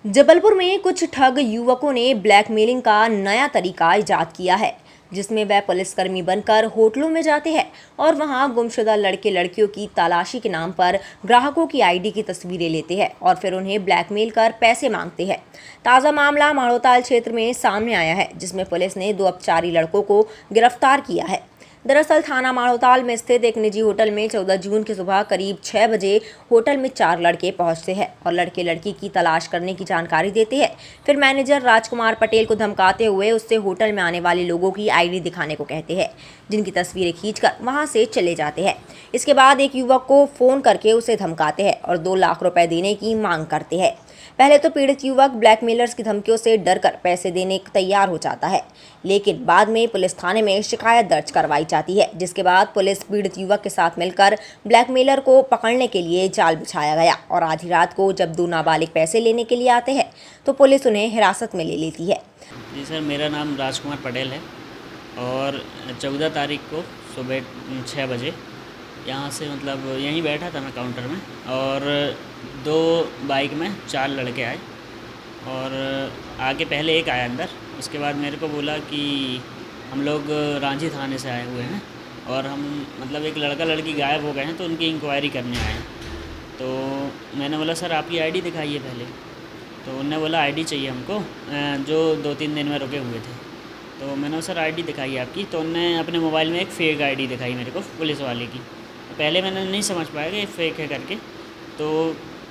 जबलपुर में कुछ ठग युवकों ने ब्लैकमेलिंग का नया तरीका इजाद किया है, जिसमें वह पुलिसकर्मी बनकर होटलों में जाते हैं और वहां गुमशुदा लड़के लड़कियों की तलाशी के नाम पर ग्राहकों की आईडी की तस्वीरें लेते हैं और फिर उन्हें ब्लैकमेल कर पैसे मांगते हैं। ताज़ा मामला माड़ोताल क्षेत्र में सामने आया है, जिसमें पुलिस ने 2 अपचारी लड़कों को गिरफ्तार किया है। दरअसल थाना माड़ोताल में स्थित एक निजी होटल में 14 जून की सुबह करीब 6 बजे होटल में 4 लड़के पहुंचते हैं और लड़के लड़की की तलाश करने की जानकारी देते हैं। फिर मैनेजर राजकुमार पटेल को धमकाते हुए उससे होटल में आने वाले लोगों की आईडी दिखाने को कहते हैं, जिनकी तस्वीरें खींचकर वहां से चले जाते हैं। इसके बाद एक युवक को फोन करके उसे धमकाते हैं और 2 लाख रुपए देने की मांग करते हैं। पहले तो पीड़ित युवक ब्लैकमेलर्स की धमकियों से डरकर पैसे देने को तैयार हो जाता है, लेकिन बाद में पुलिस थाने में शिकायत दर्ज करवाई जाती है, जिसके बाद पुलिस पीड़ित युवक के साथ मिलकर ब्लैकमेलर को पकड़ने के लिए जाल बिछाया गया और आधी रात को जब 2 नाबालिग पैसे लेने के लिए आते हैं तो पुलिस उन्हें हिरासत में ले लेती है। जी सर, मेरा नाम राजकुमार पटेल है और 14 तारीख को सुबह 6 बजे यहाँ से यहीं बैठा था मैं काउंटर में और 2 बाइक में 4 लड़के आए और आगे पहले एक आया अंदर। उसके बाद मेरे को बोला कि हम लोग रांची थाने से आए हुए हैं और हम एक लड़का लड़की गायब हो गए हैं तो उनकी इंक्वायरी करने आए हैं। तो मैंने बोला सर आपकी आईडी दिखाइए पहले। तो उन्होंने बोला आईडी चाहिए हमको, जो 2-3 दिन में रुके हुए थे। तो मैंने बोला सर आईडी दिखाइए आपकी। तो उन्होंने अपने मोबाइल में एक फ़ेक आईडी दिखाई मेरे को, पुलिस वाले की। पहले मैंने नहीं समझ पाया कि फ़ेक है करके। तो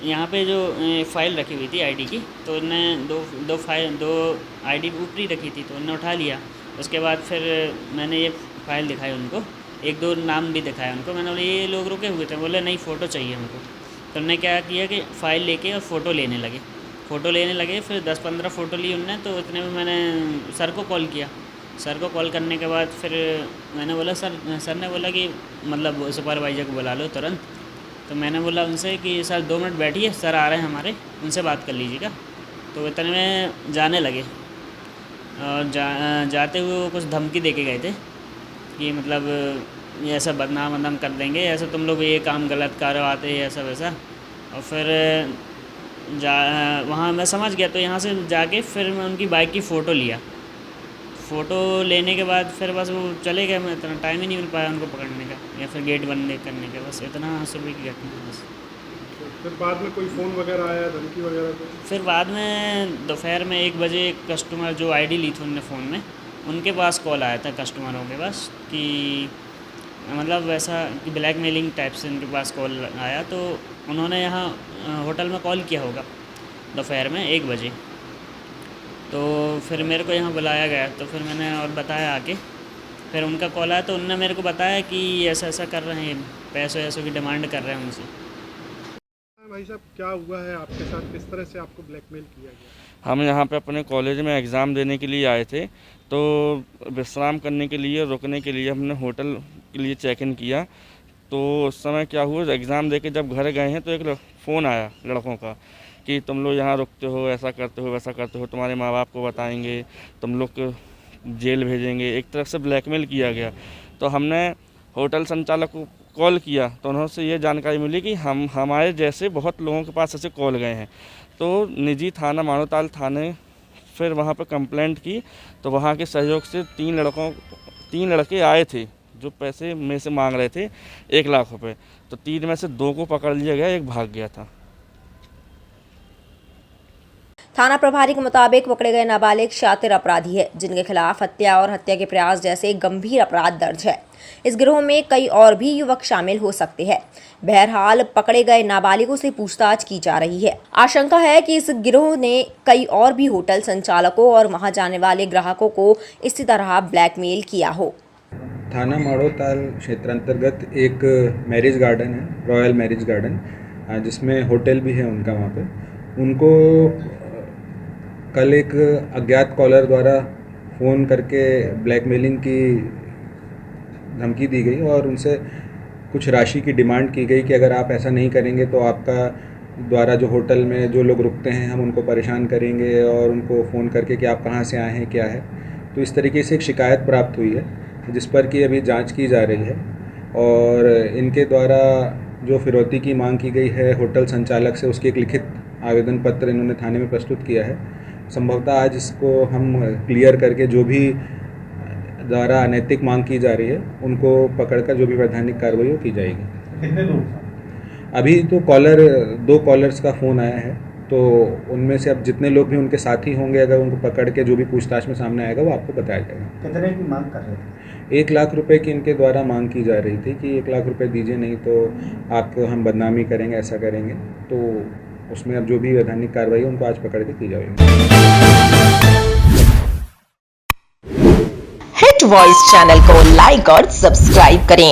यहाँ पे जो फ़ाइल रखी हुई थी आईडी की, तो उन्होंने दो आईडी ऊपरी रखी थी, तो उन्होंने उठा लिया। उसके बाद फिर मैंने ये फ़ाइल दिखाई उनको, 1-2 नाम भी दिखाया उनको। मैंने बोला ये लोग रुके हुए थे। बोले नहीं फ़ोटो चाहिए हमको। तो उन्होंने क्या किया कि फ़ाइल लेके और फ़ोटो लेने लगे। फिर 10-15 फ़ोटो ली उनने। तो इतने में मैंने सर को कॉल किया। सर को कॉल करने के बाद फिर मैंने बोला सर ने बोला कि सुपरवाइज़र को बुला लो तुरंत। तो मैंने बोला उनसे कि सर 2 मिनट बैठिए, सर आ रहे हैं हमारे, उनसे बात कर लीजिएगा। तो इतने में जाने लगे और जाते हुए वो कुछ धमकी दे के गए थे कि ये ऐसा बदनाम कर देंगे, ऐसा तुम लोग ये काम गलत करवाते हैं, ऐसा वैसा। और फिर वहाँ मैं समझ गया। तो यहाँ से जाके फिर मैं उनकी बाइक की फ़ोटो लिया। फ़ोटो लेने के बाद फिर बस वो चले गए। मैं इतना टाइम ही नहीं मिल पाया उनको पकड़ने का या फिर गेट बंद करने का। बस इतना सुबह की घटना बस। फिर बाद में कोई फ़ोन वगैरह आया, धमकी वगैरह तो? फिर बाद में दोपहर में 1 बजे कस्टमर जो आईडी ली थी उनने फ़ोन में, उनके पास कॉल आया था कस्टमरों के पास कि वैसा कि ब्लैकमेलिंग टाइप से उनके पास कॉल आया। तो उन्होंने यहाँ होटल में कॉल किया होगा दोपहर में 1 बजे। तो फिर मेरे को यहाँ बुलाया गया। तो फिर मैंने और बताया आके। फिर उनका कॉल आया तो उन्होंने मेरे को बताया कि ऐसा कर रहे हैं, पैसों की डिमांड कर रहे हैं उनसे। भाई साहब क्या हुआ है आपके साथ, किस तरह से आपको ब्लैकमेल किया गया? हम यहाँ पे अपने कॉलेज में एग्ज़ाम देने के लिए आए थे, तो विश्राम करने के लिए, रुकने के लिए हमने होटल के लिए चेक इन किया। तो उस समय क्या हुआ, एग्ज़ाम दे के जब घर गए हैं तो एक फ़ोन आया लड़कों का कि तुम लोग यहाँ रुकते हो, ऐसा करते हो, वैसा करते हो, तुम्हारे माँ बाप को बताएंगे, तुम लोग को जेल भेजेंगे। एक तरफ से ब्लैकमेल किया गया। तो हमने होटल संचालक को कॉल किया तो उन्होंने से ये जानकारी मिली कि हमारे जैसे बहुत लोगों के पास ऐसे कॉल गए हैं। तो निजी थाना माड़ोताल थाने फिर वहाँ पर कंप्लेंट की। तो वहाँ के सहयोग से 3 लड़के आए थे जो पैसे में से मांग रहे थे 1 लाख रुपए। तो 3 में से 2 को पकड़ लिया गया, 1 भाग गया था। थाना प्रभारी के मुताबिक पकड़े गए नाबालिग शातिर अपराधी है, जिनके खिलाफ हत्या और हत्या के प्रयास जैसे गंभीर अपराध दर्ज है। इस गिरोह में कई और भी युवक शामिल हो सकते हैं। बहरहाल पकड़े गए नाबालिगों से पूछताछ की जा रही है। आशंका है कि इस गिरोह ने कई और भी होटल संचालकों और वहां जाने वाले ग्राहकों को इसी तरह ब्लैकमेल किया हो। थाना माड़ोताल क्षेत्र अंतर्गत एक मैरिज गार्डन है, रॉयल मैरिज गार्डन, जिसमें होटल भी है उनका। वहाँ पे उनको कल एक अज्ञात कॉलर द्वारा फ़ोन करके ब्लैकमेलिंग की धमकी दी गई और उनसे कुछ राशि की डिमांड की गई कि अगर आप ऐसा नहीं करेंगे तो आपका द्वारा जो होटल में जो लोग रुकते हैं हम उनको परेशान करेंगे, और उनको फ़ोन करके कि आप कहाँ से आए हैं, क्या है। तो इस तरीके से एक शिकायत प्राप्त हुई है, जिस पर कि अभी जांच की जा रही है। और इनके द्वारा जो फिरौती की मांग की गई है होटल संचालक से, उसकी एक लिखित आवेदन पत्र इन्होंने थाने में प्रस्तुत किया है। संभवतः आज इसको हम क्लियर करके जो भी द्वारा अनैतिक मांग की जा रही है उनको पकड़कर जो भी वैधानिक कार्रवाई वो की जाएगी। कितने लोग? अभी तो दो कॉलर्स का फ़ोन आया है, तो उनमें से अब जितने लोग भी उनके साथी होंगे अगर उनको पकड़ के जो भी पूछताछ में सामने आएगा वो आपको बताया जाएगा। कितने की मांग कर रहे थे? 1 लाख रुपए की इनके द्वारा मांग की जा रही थी कि 1 लाख रुपए दीजिए नहीं तो आपको हम बदनामी करेंगे, ऐसा करेंगे। तो उसमें अब जो भी वैधानिक कार्रवाई है उनको आज पकड़ के की जाएगी। हिट वॉइस चैनल को लाइक और सब्सक्राइब करें